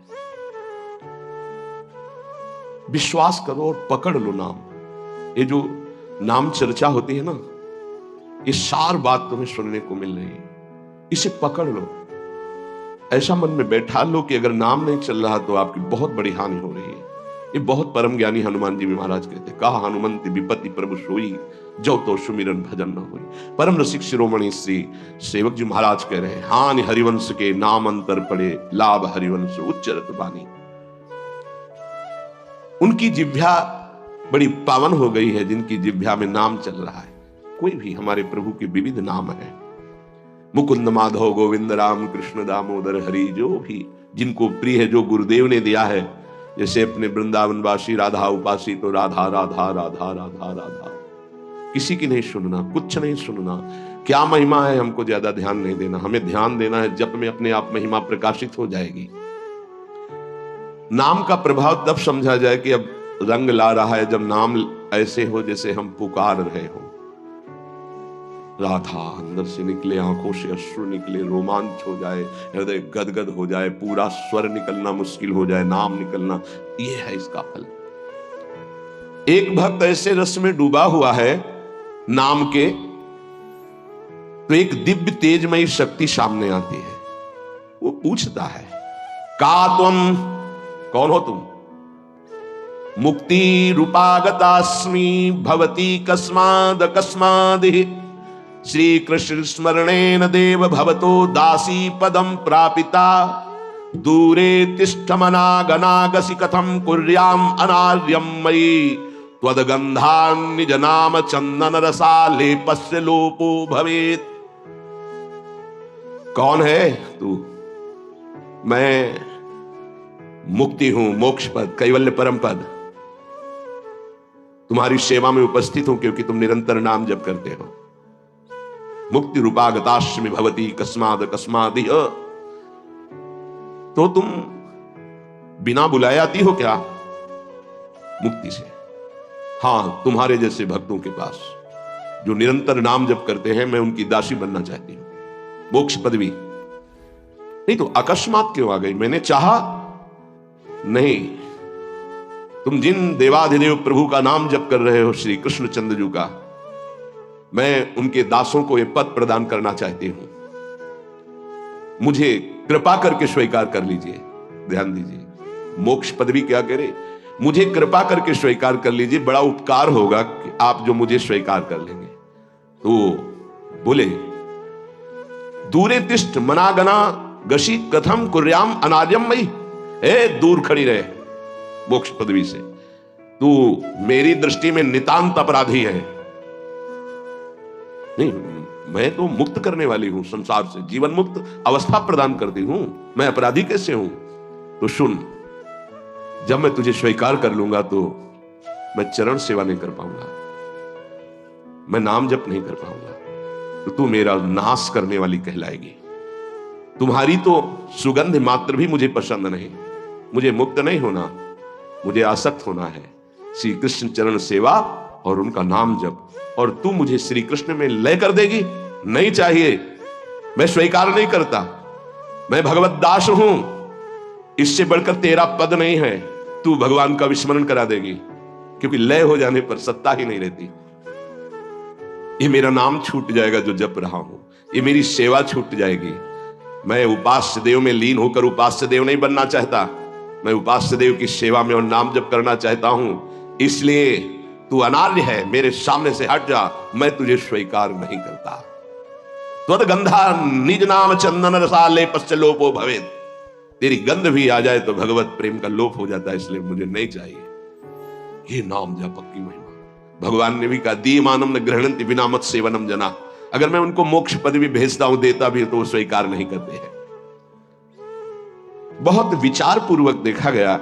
विश्वास करो और पकड़ लो नाम। ये जो नाम चर्चा होती है ना, ये सार बात तुम्हें सुनने को मिल रही है, इसे पकड़ लो। ऐसा मन में बैठा लो कि अगर नाम नहीं चल रहा तो आपकी बहुत बड़ी हानि हो रही है। ये बहुत परम ज्ञानी हनुमान जी महाराज कहते, कहा हनुमंत विपत्ति प्रभु सोई जो तो सुमिरन भजन न हुई। परम रसिक शिरोमणि श्री सेवक जी महाराज कह रहे हैं, हानि हरिवंश के नाम अंतर पड़े, लाभ हरिवंश उच्चरत बानी। उनकी जिह्वा बड़ी पावन हो गई है जिनकी जिह्वा में नाम चल रहा है। कोई भी हमारे प्रभु के विविध नाम है, मुकुंद माधव गोविंद राम कृष्ण दामोदर हरि, जो भी जिनको प्रिय है, जो गुरुदेव ने दिया है। जैसे अपने वृंदावनवासी राधा उपासी तो राधा राधा राधा राधा राधा, किसी की नहीं सुनना, कुछ नहीं सुनना। क्या महिमा है हमको ज्यादा ध्यान नहीं देना, हमें ध्यान देना है जप में अपने आप महिमा प्रकाशित हो जाएगी। नाम का प्रभाव तब समझा जाए कि अब रंग ला रहा है जब नाम ऐसे हो जैसे हम पुकार रहे हो। राधा अंदर से निकले, आंखों से अश्रु निकले, रोमांच हो जाए, हृदय गदगद हो जाए, पूरा स्वर निकलना मुश्किल हो जाए, नाम निकलना, ये है इसका फल। एक भक्त ऐसे रस में डूबा हुआ है नाम के, तो एक दिव्य तेजमयी शक्ति सामने आती है। वो पूछता है, का तुम, कौन हो तुम? मुक्ति रूपागतास्मि भवती कस्माद कस्मादि श्री कृष्ण स्मरणेन देव भवतो दासी पदम प्रापिता दूरे तिष्ठमनागनागसि कथम कुर्याम अनार्यम मयि त्वदगंधा निज नाम चंदन रसा लेपस्य लोपो भवेत। कौन है तू? मैं मुक्ति हूं, मोक्ष पद, कैवल्य परम पद। तुम्हारी सेवा में उपस्थित हूं क्योंकि तुम निरंतर नाम जप करते हो। मुक्ति रूपागताश्रमी भवती कस्माद कस्मादिह। तो तुम बिना बुलाए आती हो क्या? मुक्ति से। हां, तुम्हारे जैसे भक्तों के पास जो निरंतर नाम जप करते हैं, मैं उनकी दासी बनना चाहती हूं, मोक्ष पदवी। नहीं तो अकस्मात क्यों आ गई? मैंने चाहा नहीं। तुम जिन देवाधिदेव प्रभु का नाम जप कर रहे हो, श्री कृष्ण चंद्र जी का, मैं उनके दासों को यह पद प्रदान करना चाहती हूं। मुझे कृपा करके स्वीकार कर लीजिए। ध्यान दीजिए, मोक्ष पदवी क्या करे? मुझे कृपा करके स्वीकार कर लीजिए, बड़ा उपकार होगा कि आप जो मुझे स्वीकार कर लेंगे। तो बोले, दूरे तिष्ठ मनागना गशी कथम कुर्याम अनार्यम मई। ए, दूर खड़ी रहे मोक्ष पदवी से, तू मेरी दृष्टि में नितांत अपराधी है। नहीं, मैं तो मुक्त करने वाली हूं, संसार से जीवन मुक्त अवस्था प्रदान करती हूं, मैं अपराधी कैसे हूं? तो सुन, जब मैं तुझे स्वीकार कर लूंगा तो मैं चरण सेवा नहीं कर पाऊंगा, मैं नाम जप नहीं कर पाऊंगा, तो तू मेरा नाश करने वाली कहलाएगी। तुम्हारी तो सुगंध मात्र भी मुझे पसंद नहीं। मुझे मुक्त नहीं होना, मुझे आसक्त होना है श्री कृष्ण चरण सेवा और उनका नाम जप। और तू मुझे श्री कृष्ण में लय कर देगी? नहीं चाहिए, मैं स्वीकार नहीं करता। मैं भगवत दास हूं, इससे बढ़कर तेरा पद नहीं है। तू भगवान का विस्मरण करा देगी, क्योंकि लय हो जाने पर सत्ता ही नहीं रहती। ये मेरा नाम छूट जाएगा जो जप रहा हूं, ये मेरी सेवा छूट जाएगी। मैं उपास्य देव में लीन होकर उपास्य देव नहीं बनना चाहता, मैं उपास्य देव की सेवा में और नाम जप करना चाहता हूं। इसलिए तू अनार्य है, मेरे सामने से हट जा, मैं तुझे स्वीकार नहीं करता। त्वदगंधा निज नाम चंदन रसा लेपस्य लोपो भवेत। तेरी गंध भी आ जाए तो भगवत प्रेम का लोप हो जाता है, इसलिए मुझे नहीं चाहिए। ये नाम जप की महिमा। भगवान ने भी कहा, दीयमानम न गृह्णन्ति विना मत सेवनम जना। अगर मैं उनको मोक्ष पदवी भेजता हूं, देता भी तो वो स्वीकार नहीं करते हैं। बहुत विचार पूर्वक देखा गया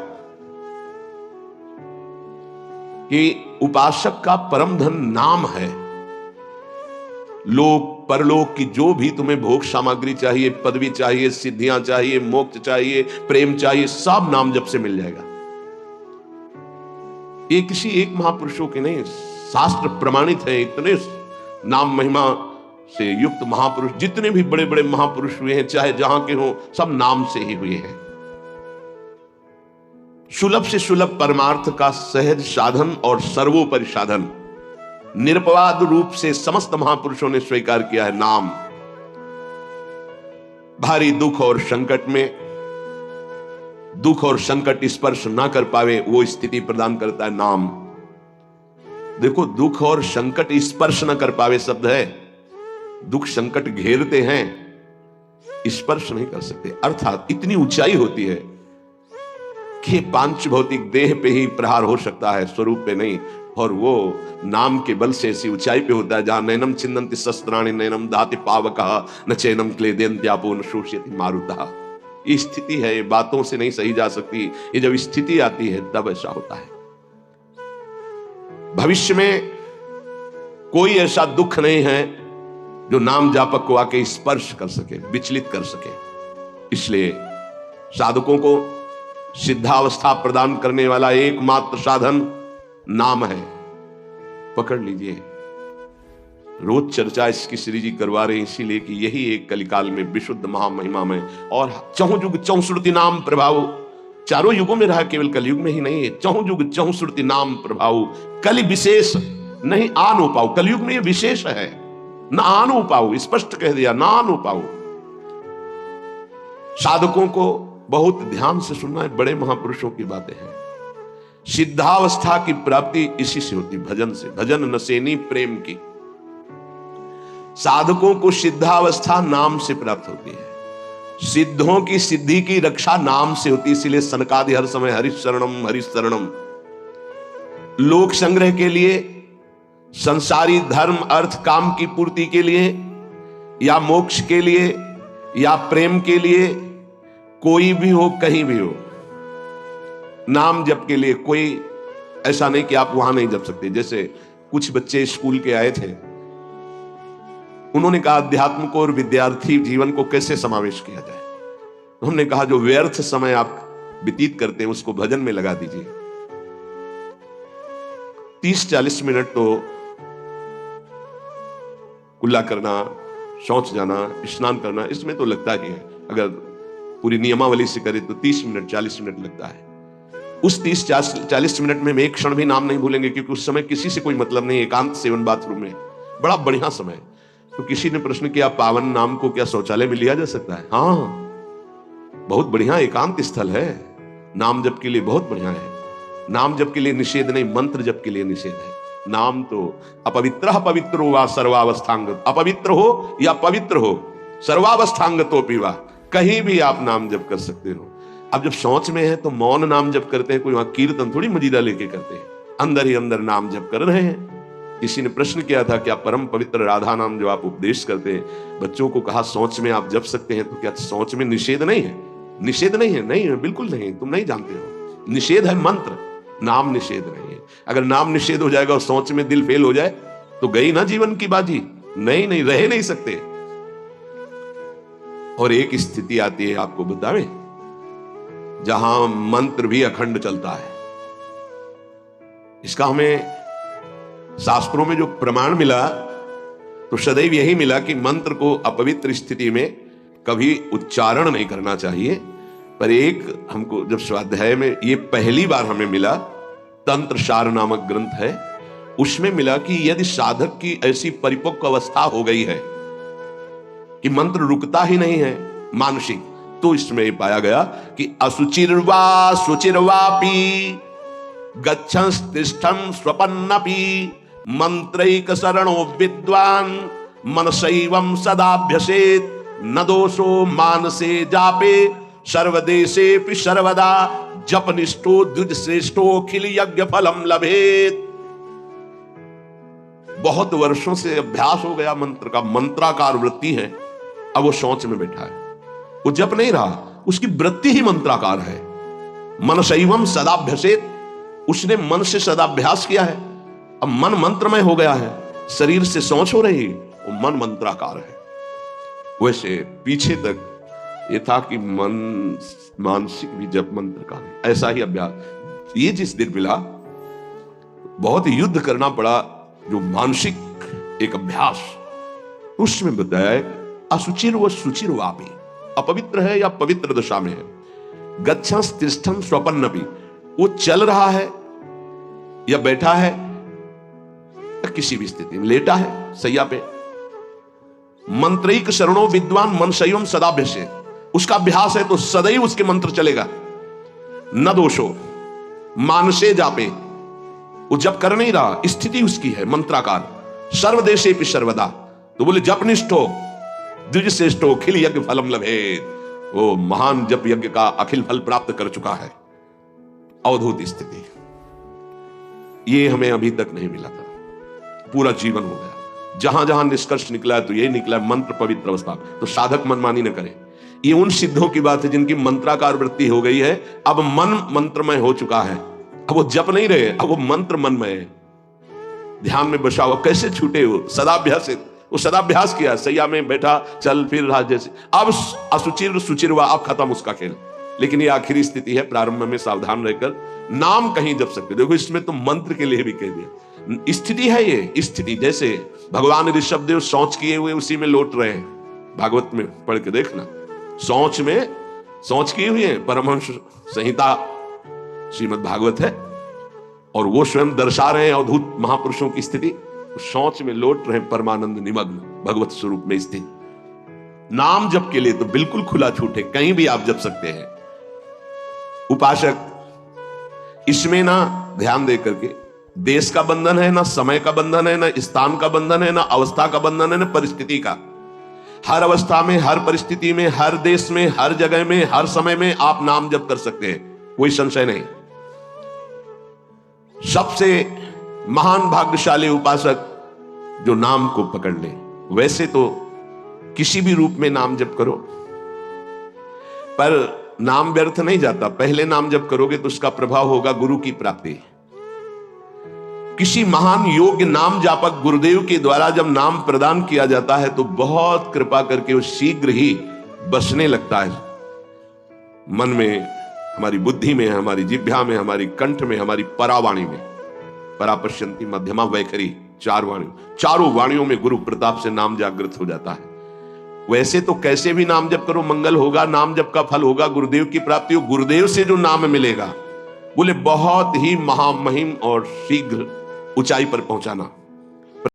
कि उपासक का परम धन नाम है। लोक परलोक की जो भी तुम्हें भोग सामग्री चाहिए, पदवी चाहिए, सिद्धियां चाहिए, मोक्ष चाहिए, प्रेम चाहिए, सब नाम जप से मिल जाएगा। ये किसी एक महापुरुषों के नहीं, शास्त्र प्रमाणित है। इतने नाम महिमा से युक्त महापुरुष, जितने भी बड़े बड़े महापुरुष हुए हैं, चाहे जहां के हों, सब नाम से ही हुए हैं। सुलभ से सुलभ परमार्थ का सहज साधन और सर्वोपरि साधन निरपवाद रूप से समस्त महापुरुषों ने स्वीकार किया है नाम। भारी दुख और संकट में, दुख और संकट स्पर्श ना कर पावे वो स्थिति प्रदान करता है नाम। देखो, दुख और संकट स्पर्श ना कर पावे शब्द है। दुख संकट घेरते हैं, स्पर्श नहीं कर सकते। अर्थात इतनी ऊंचाई होती है कि पांच भौतिक देह पे ही प्रहार हो सकता है, स्वरूप पे नहीं। और वो नाम के बल से ऐसी ऊंचाई पे होता है जहां नैनम छिन्नन्ति शस्त्राणि नैनम दाति पावकः न चैनम क्लेदेन्त्यापो न शोष्यति मारुतः। ये स्थिति है, ये बातों से नहीं सही जा सकती। ये जब स्थिति आती है तब ऐसा होता है। भविष्य में कोई ऐसा दुख नहीं है जो नाम जापक को आके स्पर्श कर सके, विचलित कर सके। इसलिए साधकों को सिद्धावस्था प्रदान करने वाला एकमात्र साधन नाम है। पकड़ लीजिए। रोज चर्चा इसकी श्री जी करवा रहे हैं, इसीलिए कि यही एक कलिकाल में विशुद्ध महामहिमा में और चहुं युग चहुश्रुति नाम प्रभाव, चारों युगों में रहा, केवल कलयुग में ही नहीं है। चहुं युग चहुश्रुति नाम प्रभाव, कलि विशेष नहीं आन पाओ। कलयुग में ये विशेष है, ना आन पाओ, स्पष्ट कह दिया, ना आन पाओ। साधकों को बहुत ध्यान से सुनना है, बड़े महापुरुषों की बातें हैं। सिद्धावस्था की प्राप्ति इसी से होती, भजन से। भजन नसेनी प्रेम की। साधकों को सिद्धावस्था नाम से प्राप्त होती है। सिद्धों की सिद्धि की रक्षा नाम से होती है। इसीलिए सनकादि हर समय हरिशरणम हरिशरणम। लोक संग्रह के लिए, संसारी धर्म अर्थ काम की पूर्ति के लिए, या मोक्ष के लिए, या प्रेम के लिए, कोई भी हो कहीं भी हो, नाम जप के लिए कोई ऐसा नहीं कि आप वहां नहीं जप सकते। जैसे कुछ बच्चे स्कूल के आए थे, उन्होंने कहा अध्यात्म को और विद्यार्थी जीवन को कैसे समावेश किया जाए। हमने कहा जो व्यर्थ समय आप व्यतीत करते हैं उसको भजन में लगा दीजिए। 30-40 मिनट तो कुल्ला करना, शौच जाना, स्नान करना, इसमें तो लगता ही है। अगर पूरी नियमावली से करें तो 30 मिनट 40 मिनट लगता है। उस 30-40 मिनट में एक क्षण भी नाम नहीं भूलेंगे, क्योंकि उस समय किसी से कोई मतलब नहीं, एकांत सेवन बाथरूम में, बड़ा बढ़िया समय। तो किसी ने प्रश्न किया पावन नाम को क्या शौचालय में लिया जा सकता है? हाँ, बहुत बढ़िया एकांत स्थल है, नाम जप के लिए बहुत बढ़िया है। नाम जप के लिए निषेध नहीं, मंत्र जप के लिए निषेध है। नाम तो अपवित्र पवित्रो वा सर्वावस्थांग, अपवित्र हो या पवित्र हो, सर्वावस्थांग तो पीवा, कहीं भी आप नाम जप कर सकते हो। अब जब शौच में है तो मौन नाम जप करते हैं, कोई वहां कीर्तन थोड़ी मजीरा लेके करते हैं, अंदर ही अंदर नाम जप कर रहे हैं। किसी ने प्रश्न किया था क्या परम पवित्र राधा नाम जो आप उपदेश करते हैं बच्चों को, कहा शौच में आप जप सकते हैं, तो क्या शौच में निषेध नहीं है? निषेध नहीं है, नहीं है, बिल्कुल नहीं, तुम नहीं जानते हो। निषेध है मंत्र, नाम निषेध नहीं है। अगर नाम निषेध हो जाएगा और शौच में दिल फेल हो जाए तो गई ना जीवन की बाजी, नहीं रह नहीं सकते। और एक स्थिति आती है, आपको बतावे, जहां मंत्र भी अखंड चलता है। इसका हमें शास्त्रों में जो प्रमाण मिला तो सदैव यही मिला कि मंत्र को अपवित्र स्थिति में कभी उच्चारण नहीं करना चाहिए। पर एक हमको जब स्वाध्याय में ये पहली बार हमें मिला, तंत्र सार नामक ग्रंथ है, उसमें मिला कि यदि साधक की ऐसी परिपक्व अवस्था हो गई है कि मंत्र रुकता ही नहीं है मानसिक, तो इसमें पाया गया कि असुचिर्वा शुचिर्वापि गच्छंस्तिष्ठं स्वपन्नपि मंत्रैक शरणो विद्वान मनसैवं सदाभ्यसेत न दोषो मानसे जापे सर्वदेशेपि सर्वदा जपनिष्ठो द्विजश्रेष्ठो अखिल यज्ञ फलम लभेत। बहुत वर्षों से अभ्यास हो गया मंत्र का, मंत्राकार वृत्ति है, अब वो शौच में बैठा है, वो जप नहीं रहा, उसकी वृत्ति ही मंत्राकार है। मनसैवं सदाभ्यसेत, उसने मन से सदाभ्यास किया है, अब मन मंत्रमय हो गया है, शरीर से शौच हो रही, वो मन मंत्राकार है। वैसे पीछे तक ये था कि मन मानसिक भी जप मंत्र का नहीं, ऐसा ही अभ्यास। ये जिस दिन मिला बहुत युद्ध करना पड़ा, जो मानसिक एक अभ्यास, उसमें बताया असुचिर व सुचिर वापी, अपवित्र है या पवित्र दशा में है। गच्छंस तिष्ठं स्वपन्नपि, वो चल रहा है या बैठा है या किसी भी स्थिति में लेटा है सैया पे। मंत्रैक शरणों विद्वान मनसैवं सदाभ्यसेत, उसका अभ्यास है तो सदैव उसके मंत्र चलेगा। न दोषो मानसे जापे, वो जप कर नहीं रहा, स्थिति उसकी है मंत्राकार। सर्वदेशेपि सर्वदा, तो बोले जपनिष्ठो द्विजश्रेष्ठो अखिल यज्ञ फलम लभेत, वो महान जप यज्ञ का अखिल फल प्राप्त कर चुका है। अवधूत स्थिति, ये हमें अभी तक नहीं मिला था, पूरा जीवन हो गया। जहां जहां निष्कर्ष निकला है तो यही निकला, मंत्र पवित्र अवस्था। तो साधक मनमानी न करे। ये उन सिद्धों की बात है जिनकी मंत्राकार वृत्ति हो गई है, अब मन मंत्रमय हो चुका है, अब वो जप नहीं रहे, अब वो मंत्र मनमय है, ध्यान में बसा हुआ। कैसे छूटे हो? सदाभ्यास, वो सदाभ्यास किया, सैया में बैठा, चल फिर रहा जैसे। अब असुचिर सुचिर हुआ, अब खत्म उसका खेल। लेकिन ये आखिरी स्थिति है, प्रारंभ में सावधान रहकर नाम कहीं जप सकते। देखो इसमें तो मंत्र के लिए भी कह दिया, स्थिति है ये स्थिति। जैसे भगवान ऋषभदेव शौच किए हुए उसी में लौट रहे हैं, भागवत में पढ़ के देखना, शौच में शौच किए हुए हैं। परमहंस संहिता श्रीमद् भागवत है, और वो स्वयं दर्शा रहे हैं अवधूत महापुरुषों की स्थिति, शौच में लौट रहे परमानंद निमग्न भगवत स्वरूप में स्थित। नाम जप के लिए तो बिल्कुल खुला छूट है, कहीं भी आप जप सकते हैं। उपासक इसमें ना ध्यान दे करके, देश का बंधन है ना, समय का बंधन है ना, स्थान का बंधन है ना, अवस्था का बंधन है ना, परिस्थिति का। हर अवस्था में, हर परिस्थिति में, हर देश में, हर जगह में, हर समय में आप नाम जप कर सकते हैं, कोई संशय नहीं। सबसे महान भाग्यशाली उपासक जो नाम को पकड़ ले। वैसे तो किसी भी रूप में नाम जप करो, पर नाम व्यर्थ नहीं जाता। पहले नाम जप करोगे तो उसका प्रभाव होगा गुरु की प्राप्ति। किसी महान योग्य नाम जापक गुरुदेव के द्वारा जब नाम प्रदान किया जाता है तो बहुत कृपा करके वो शीघ्र ही बसने लगता है मन में, हमारी बुद्धि में, हमारी जिह्वा में, हमारी कंठ में, हमारी परावाणी में। परापश्यंती मध्यमा वैखरी, चारों वाणियों में गुरु प्रताप से नाम जागृत हो जाता है। वैसे तो कैसे भी नाम जप करो मंगल होगा, नाम जप का फल होगा, गुरुदेव की प्राप्ति हो। गुरुदेव से जो नाम मिलेगा बोले बहुत ही महामहिम और शीघ्र ऊंचाई पर पहुंचाना।